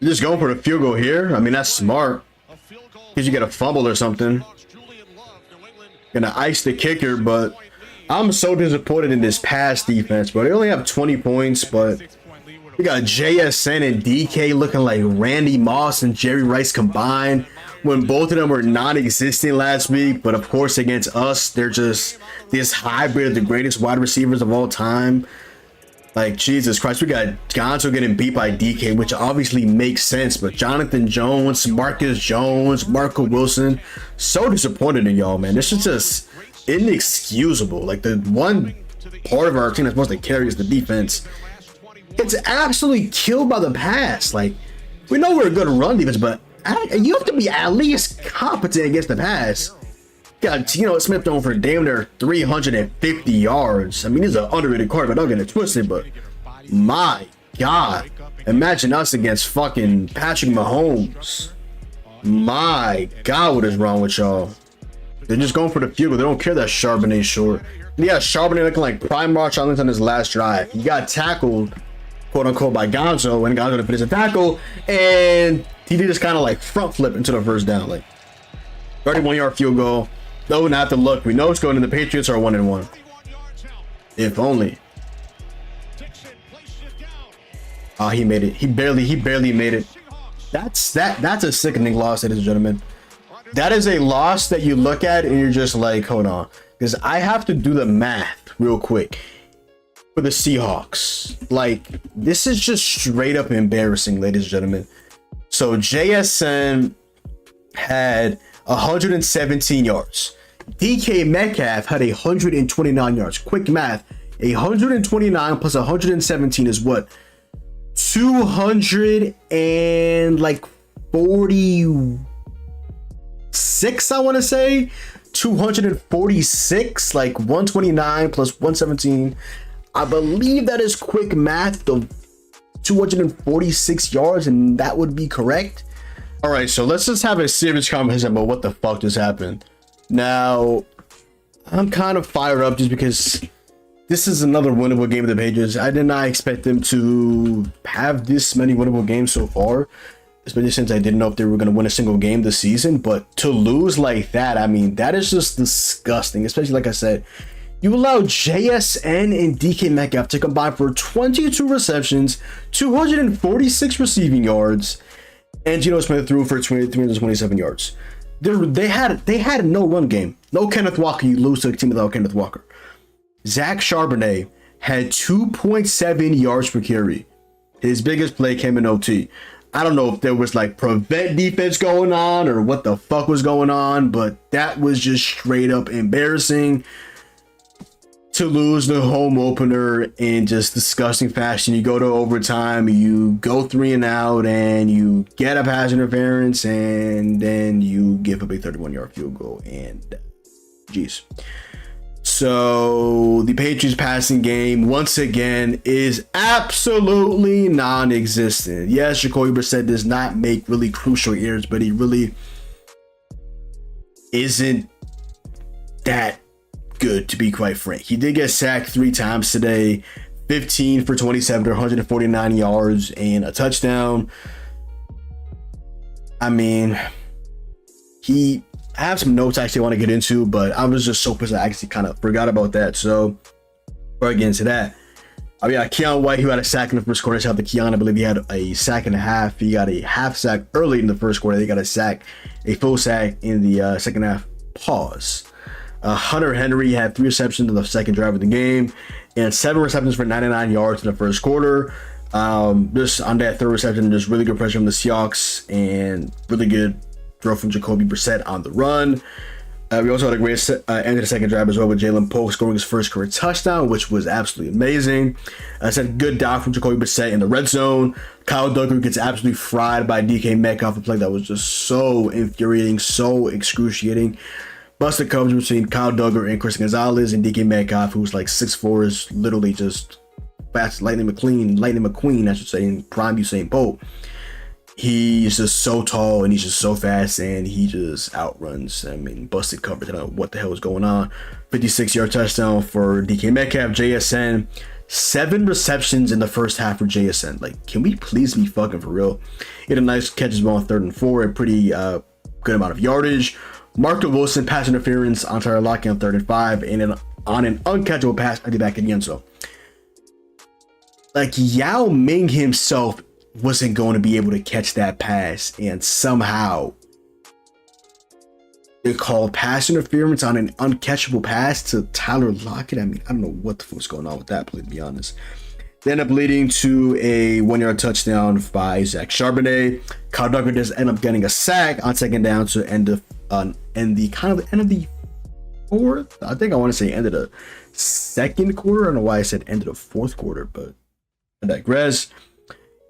You're just going for the field goal here. I mean, that's smart. Because you get a fumble or something. Gonna ice the kicker, but I'm so disappointed in this pass defense. But they only have 20 points, but we got JSN and DK looking like Randy Moss and Jerry Rice combined when both of them were non-existent last week. But of course, against us, they're just this hybrid of the greatest wide receivers of all time. Like, Jesus Christ, we got Gonzo getting beat by DK, which obviously makes sense. But Jonathan Jones, Marcus Jones, Marco Wilson, so disappointed in y'all, man. This is just inexcusable. Like, the one part of our team that's supposed to carry is the defense. It's absolutely killed by the pass. Like, we know we're a good run defense, but you have to be at least competent against the pass. Got Geno Smith throwing for damn near 350 yards. I mean, he's an underrated quarterback. Don't get it twisted, but my God, imagine us against fucking Patrick Mahomes. My God, what is wrong with y'all? They're just going for the field goal. They don't care that Charbonnet's short. Yeah, Charbonnet looking like prime March Allen on his last drive. He got tackled, quote unquote, by Gonzo, and Gonzo finished a tackle, and he did just kind of like front flip into the first down, like 31-yard field goal. Though not to look, we know it's going to the Patriots are 1-1. If only. Oh, he made it. He barely made it. That's a sickening loss, ladies and gentlemen. That is a loss that you look at and you're just like, hold on, because I have to do the math real quick for the Seahawks. Like, this is just straight up embarrassing, ladies and gentlemen. So JSN had 117 yards. DK Metcalf had 129 yards. Quick math. 129 plus 117 is what? 246, I want to say. 246, like 129 plus 117. I believe that is quick math of 246 yards, and that would be correct. All right, so let's just have a serious conversation about what the fuck just happened. Now, I'm kind of fired up just because this is another winnable game of the Patriots. I did not expect them to have this many winnable games so far, especially since I didn't know if they were going to win a single game this season. But to lose like that, I mean, that is just disgusting, especially like I said. You allow JSN and DK Metcalf to combine for 22 receptions, 246 receiving yards, and Geno Smith threw for 327 yards. They had no run game. No Kenneth Walker. You lose to a team without Kenneth Walker. Zach Charbonnet had 2.7 yards per carry. His biggest play came in OT. I don't know if there was like prevent defense going on or what the fuck was going on, but that was just straight up embarrassing. To lose the home opener in just disgusting fashion. You go to overtime, you go 3 and out, and you get a pass interference, and then you give up a 31-yard field goal, and geez. So the Patriots passing game once again is absolutely non-existent. Yes, Jacoby Brissett does not make really crucial errors, but he really isn't that good, to be quite frank. He did get sacked 3 times today, 15 for 27 to 149 yards and a touchdown. I mean, I have some notes I actually want to get into, but I was just so pissed I actually kind of forgot about that. So before I get into that, I mean, Keon White, who had a sack in the first quarter. Shout out to Keon. I believe he had a sack and a half. He got a half sack early in the first quarter. He got a full sack in the second half. Pause. Hunter Henry had 3 receptions in the second drive of the game and 7 receptions for 99 yards in the first quarter. Just on that third reception, just really good pressure from the Seahawks and really good throw from Jacoby Brissett on the run. We also had a great end of the second drive as well with Jalen Polk scoring his first career touchdown, which was absolutely amazing. Said good dive from Jacoby Brissett in the red zone. Kyle Duggar gets absolutely fried by DK Metcalf, a play that was just so infuriating, so excruciating. Busted coverage between Kyle Duggar and Chris Gonzalez, and DK Metcalf, who's like 6'4", is literally just fast Lightning McQueen, I should say, in prime Usain Bolt. He's just so tall and he's just so fast and he just outruns. I mean, busted coverage. I don't know what the hell is going on. 56-yard touchdown for DK Metcalf. JSN 7 receptions in the first half for JSN. Like, can we please be fucking for real? He had a nice catch as well on 3rd and 4, a pretty good amount of yardage. Marco Wilson pass interference on Tyler Lockett on 3rd and 5, and on an uncatchable pass at the back of the end zone. Like, Yao Ming himself wasn't going to be able to catch that pass, and somehow they called pass interference on an uncatchable pass to Tyler Lockett. I mean, I don't know what the fuck's going on with that play, to be honest. They end up leading to a 1-yard touchdown by Zach Charbonnet. Kyle Duggar does end up getting a sack on 2nd down to end the end of the 4th. I think I want to say end of the 2nd quarter. I don't know why I said end of the 4th quarter, but I digress.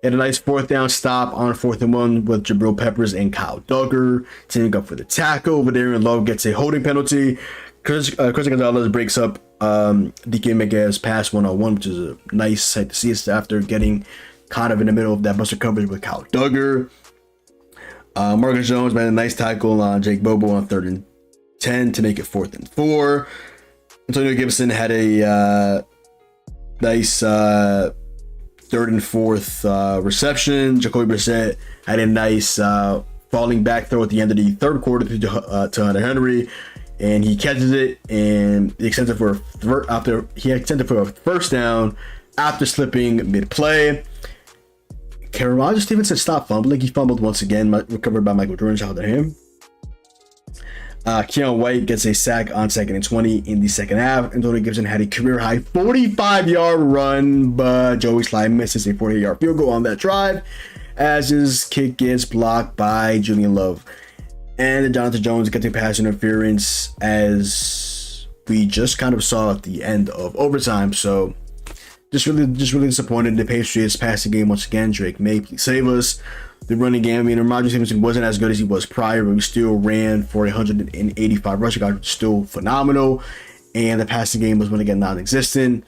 And a nice 4th down stop on 4th and 1 with Jabril Peppers and Kyle Duggar teaming up for the tackle over there, and Love gets a holding penalty. Chris Gonzalez breaks up DK Metcalf's pass 1-on-1, which is a nice sight to see after getting kind of in the middle of that buster coverage with Kyle Duggar. Marcus Jones made a nice tackle on Jake Bobo on 3rd and 10 to make it 4th and 4. Antonio Gibson had a nice 3rd and 4th reception. Jacoby Brissett had a nice falling back throw at the end of the 3rd quarter to Hunter Henry, and he catches it, and he extends it for a 1st down after slipping mid-play. Ramondre Stevenson stopped fumbling. He fumbled once again, recovered by Michael Jordan. Shout out to him. Keon White gets a sack on 2nd and 20 in the 2nd half. Antonio Gibson had a career-high 45-yard run, but Joey Slye misses a 48-yard field goal on that drive as his kick gets blocked by Julian Love. And Jonathan Jones gets a pass interference, as we just kind of saw at the end of overtime. So just really disappointed. The Patriots passing game once again. Drake May, please save us. The running game, I mean, Ramondre Stevenson wasn't as good as he was prior, but we still ran for 185 rushing yards, which is still phenomenal. And the passing game was, once again, non-existent.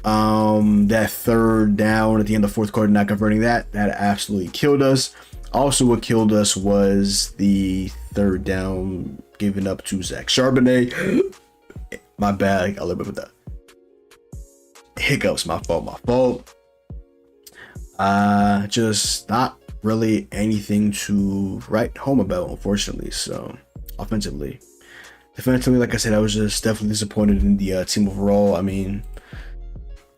That 3rd down at the end of the 4th quarter, not converting that absolutely killed us. Also, what killed us was the 3rd down given up to Zach Charbonnet. My bad, a little bit with that. Hiccups, my fault. Just not really anything to write home about, unfortunately. So offensively, defensively, like I said, I was just definitely disappointed in the team overall. I mean,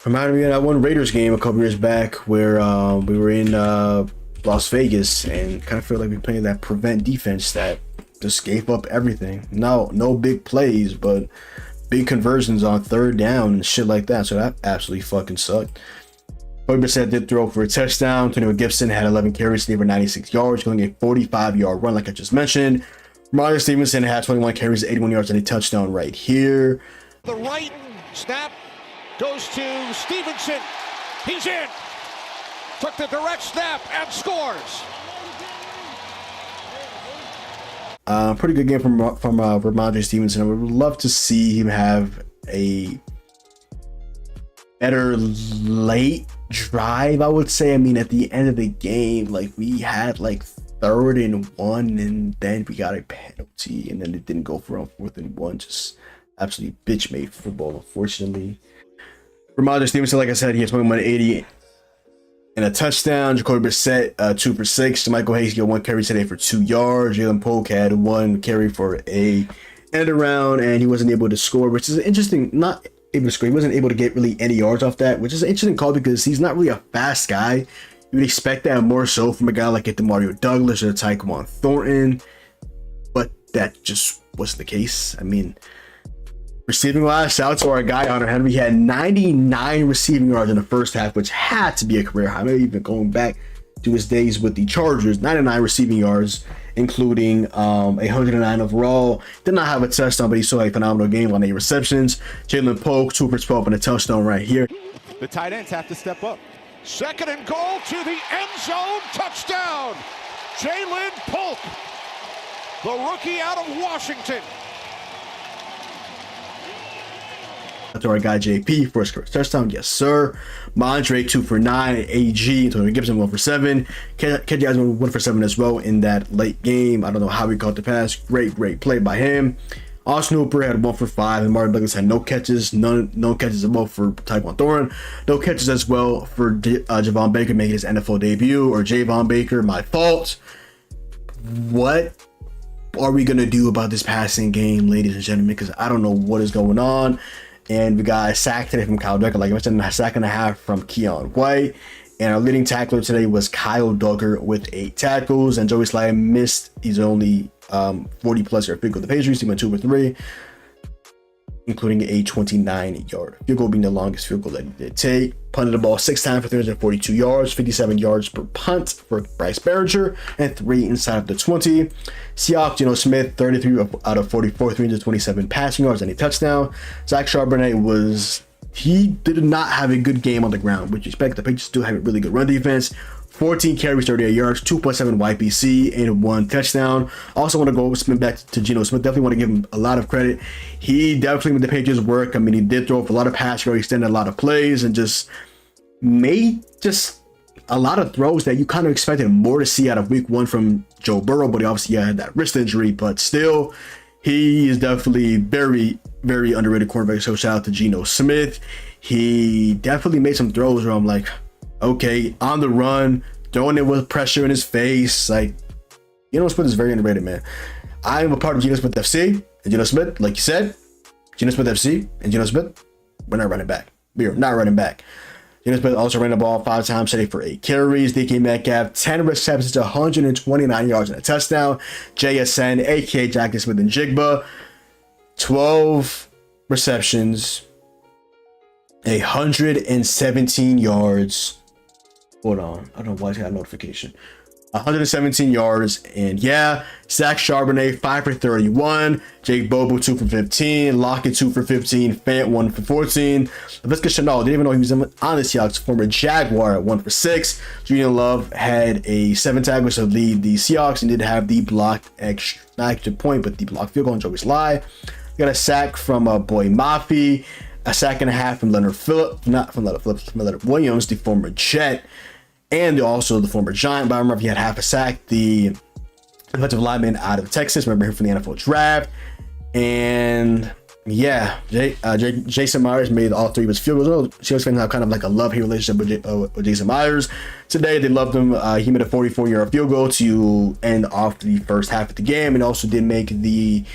reminded me of that one Raiders game a couple years back where we were in Las Vegas and kind of feel like we playing that prevent defense that just gave up everything. No big plays, but big conversions on 3rd down and shit like that. So that absolutely fucking sucked. Jacoby Brissett did throw for a touchdown. Antonio Gibson had 11 carries for 96 yards, going a 45-yard run, like I just mentioned. Ramondre Stevenson had 21 carries, 81 yards, and a touchdown right here. The right snap goes to Stevenson. He's in. Took the direct snap and scores. Pretty good game from Ramondre Stevenson. I would love to see him have a better late drive, I would say. I mean, at the end of the game, like, we had like 3rd and 1, and then we got a penalty, and then it didn't go for 4th and 1. Just absolutely bitch made football, unfortunately. Ramondre Stevenson, like I said, he has 180 and a touchdown. Jacoby Brissett 2 for 6. Michael Hayes got 1 carry today for 2 yards. Jalen Polk had 1 carry for a end around, and he wasn't able to score, which is interesting. Not able to score. He wasn't able to get really any yards off that, which is an interesting call because he's not really a fast guy. You would expect that more so from a guy like Demario Douglas or Tyquan Thornton, but that just wasn't the case. I mean, receiving wise, shout out to our guy Hunter Henry. He had 99 receiving yards in the first half, which had to be a career high. Maybe even going back to his days with the Chargers, 99 receiving yards, including 109 overall. Did not have a touchdown, but he saw a phenomenal game on 8 receptions. Jalen Polk 2 for 12 and a touchdown right here. The tight ends have to step up. 2nd and goal to the end zone. Touchdown. Jalen Polk, the rookie out of Washington. To our guy JP for his first touchdown, yes sir. Mondre 2 for 9, AG Antonio Gibson 1 for 7. Kenji Osborne 1 for 7 as well in that late game. I don't know how he caught the pass. Great play by him. Austin Hooper had 1 for 5, and Martin Douglas had no catches, no catches as well for Tyquan Thornton, no catches as well for Javon Baker making his NFL debut, or Javon Baker, my fault. What are we going to do about this passing game, ladies and gentlemen? Because I don't know what is going on. And we got a sack today from Kyle Duggar, like I mentioned, a sack and a half from Keon White. And our leading tackler today was Kyle Duggar with 8 tackles. And Joey Slye missed his only 40-plus yard field goal. The Patriots, he went 2 for 3, including a 29-yard field goal being the longest field goal that he did take. Punted the ball 6 times for 342 yards, 57 yards per punt for Bryce Behringer, and 3 inside of the 20. Seahawks, Geno Smith, 33 out of 44, 327 passing yards, and a touchdown. Zach Charbonnet he did not have a good game on the ground, which you expect. The Patriots do have a really good run defense. 14 carries, 38 yards, 2.7 YPC, and 1 touchdown. Also want to go spin back to Geno Smith. Definitely want to give him a lot of credit. He definitely made the Patriots work. I mean, he did throw up a lot of pass yards, extended a lot of plays, and just made a lot of throws that you kind of expected more to see out of week 1 from Joe Burrow, but he obviously had that wrist injury. But still, he is definitely very, very underrated cornerback. So shout out to Geno Smith. He definitely made some throws where I'm like, okay, on the run, throwing it with pressure in his face. Like, Geno Smith is very underrated, man. I am a part of Geno Smith FC, and Geno Smith, like you said, Geno Smith FC and Geno Smith, we're not running back. We are not running back. Geno Smith also ran the ball 5 times today for 8 carries. DK Metcalf, 10 receptions, 129 yards and a touchdown. JSN, aka Jackson Smith and Jigba, 12 receptions, 117 yards. Hold on, I don't know why I got a notification. 117 yards, and yeah, Zach Charbonnet 5 for 31, Jake Bobo 2 for 15, Lockett 2 for 15, Fant 1 for 14, Laviska Shenault didn't even know he was on the Seahawks, former Jaguar at 1 for 6. Julian Love had a 7 tackles to lead the Seahawks and did have the blocked extra point, but the blocked field goal on Joey Slye. Got a sack from Boy Mafi, a sack and a half from Leonard Williams, the former Jet, and also the former Giant. But I remember he had half a sack. The defensive lineman out of Texas, remember him from the NFL draft. And yeah, Jason Myers made all 3 of his field goals. Seahawks fans have kind of like a love-hate relationship with Jason Myers. Today they loved him. He made a 44-yard field goal to end off the first half of the game, and also did make the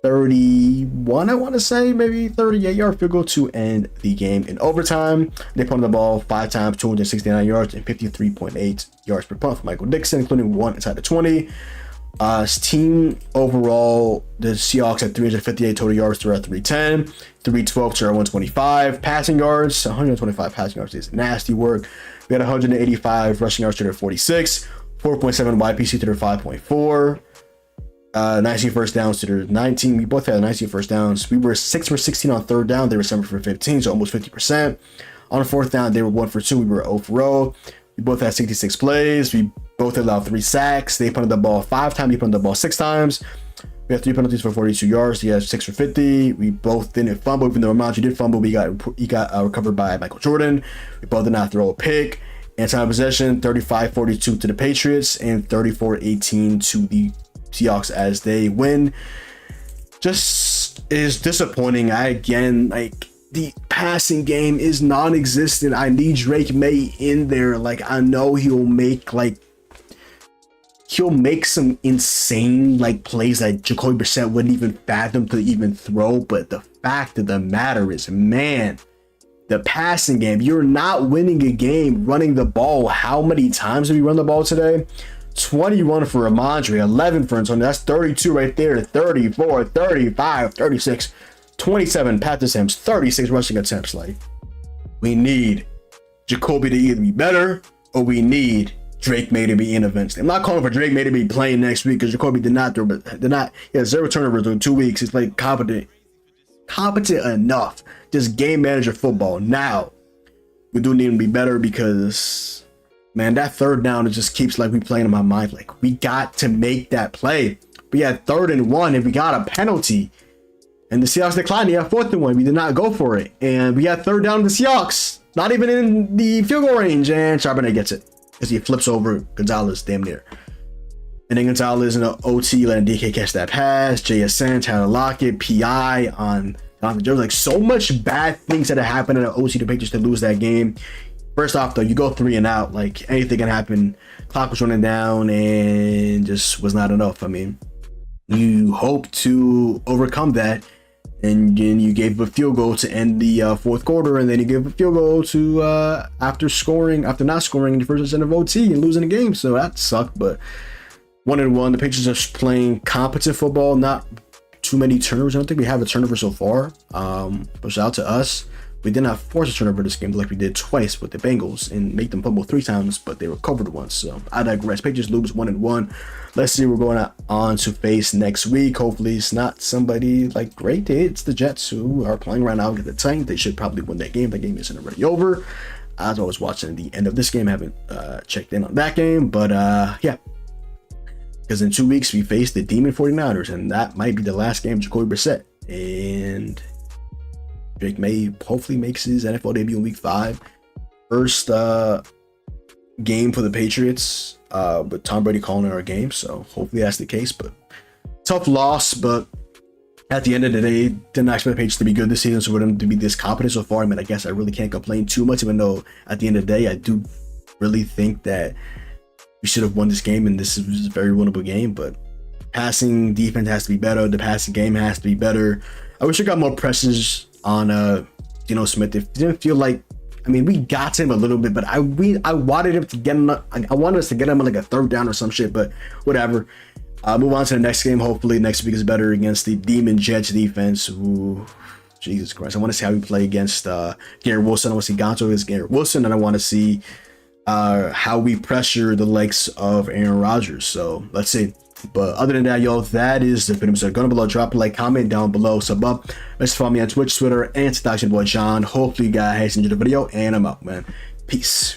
31, I want to say, maybe 38-yard field goal to end the game in overtime. They punted the ball 5 times, 269 yards, and 53.8 yards per punt for Michael Dixon, including 1 inside the 20. His team overall, the Seahawks had 358 total yards throughout 310, 312 to 125 passing yards. 125 passing yards is nasty work. We had 185 rushing yards to their 46, 4.7 YPC to their 5.4. 19 first downs to their 19. We both had 19 first downs. We were 6 for 16 on 3rd down. They were 7 for 15, so almost 50%. On 4th down, they were 1 for 2. We were 0 for 0. We both had 66 plays. We both allowed 3 sacks. They punted the ball 5 times. He punted the ball 6 times. We had 3 penalties for 42 yards. He had 6 for 50. We both didn't fumble, even though Ramonji did fumble. He got recovered by Michael Jordan. We both did not throw a pick. And time of possession, 35-42 to the Patriots and 34-18 to the Seahawks as they win. Just is disappointing. The passing game is non-existent. I need Drake May in there. Like, I know he'll make some insane plays that Jacoby Brissett wouldn't even fathom to even throw, but the fact of the matter is, man, the passing game, you're not winning a game running the ball. How many times have we run the ball today? 21 for Ramondre, 11 for Antonio. That's 32 right there. 34, 35, 36, 27 pass attempts, 36 rushing attempts. Like, we need Jacoby to either be better or we need Drake May to be in events. I'm not calling for Drake May to be playing next week because Jacoby did not. He had 0 turnovers in 2 weeks. He's played competent enough. Just game manager football. Now, we do need him to be better because, man, that 3rd down, it just keeps replaying in my mind. Like, we got to make that play. We had 3rd and 1 and we got a penalty. And the Seahawks declined. They had 4th and 1. We did not go for it. And we had 3rd down to the Seahawks. Not even in the field goal range. And Charbonnet gets it. As he flips over Gonzalez damn near. And then Gonzalez in the OT letting DK catch that pass. JSN, Tyler Lockett, PI on Jonathan Jones. Like, so much bad things that have happened in the OT to Patriots to lose that game. First off, though, you go 3 and out. Like, anything can happen. Clock was running down and just was not enough. I mean, you hope to overcome that. And then you gave a field goal to end the fourth quarter, and then you gave a field goal to after not scoring in the first set of OT and losing the game. So that sucked. But 1-1, the Patriots are playing competent football, not too many turnovers. I don't think we have a turnover so far. But shout out to us. We did not force a turnover this game like we did twice with the Bengals and make them fumble 3 times, but they recovered once. So I digress. Patriots lose 1-1. Let's see what we're going on to face next week. Hopefully it's not somebody like great. It's the Jets who are playing right now. Get the Titans. They should probably win that game. The game isn't already over. As I was watching the end of this game, I haven't checked in on that game, but yeah. Because in 2 weeks we face the Demon 49ers, and that might be the last game of Jacoby Brissett. And Drake May hopefully makes his NFL debut in week 5. First game for the Patriots, with Tom Brady calling our game. So hopefully that's the case. But tough loss. But at the end of the day, did not expect the Patriots to be good this season. So for them to be this competent so far, I mean, I guess I really can't complain too much. Even though at the end of the day, I do really think that we should have won this game, and this is a very winnable game. But passing defense has to be better. The passing game has to be better. I wish I got more pressures on Geno Smith. It didn't feel like, I mean, we got him a little bit, but I wanted him to get him. I wanted us to get him on like a 3rd down or some shit. But whatever. Move on to the next game. Hopefully next week is better against the Demon Jets defense. Ooh, Jesus Christ! I want to see how we play against Garrett Wilson. I want to see Gonzo against Garrett Wilson, and I want to see how we pressure the likes of Aaron Rodgers. So let's see. But other than that, y'all, that is the video. So go below, drop a like, comment down below, sub up. Let's follow me on Twitch, Twitter, and TikTok. Boy John. Hopefully you guys enjoyed the video, and I'm out, man. Peace.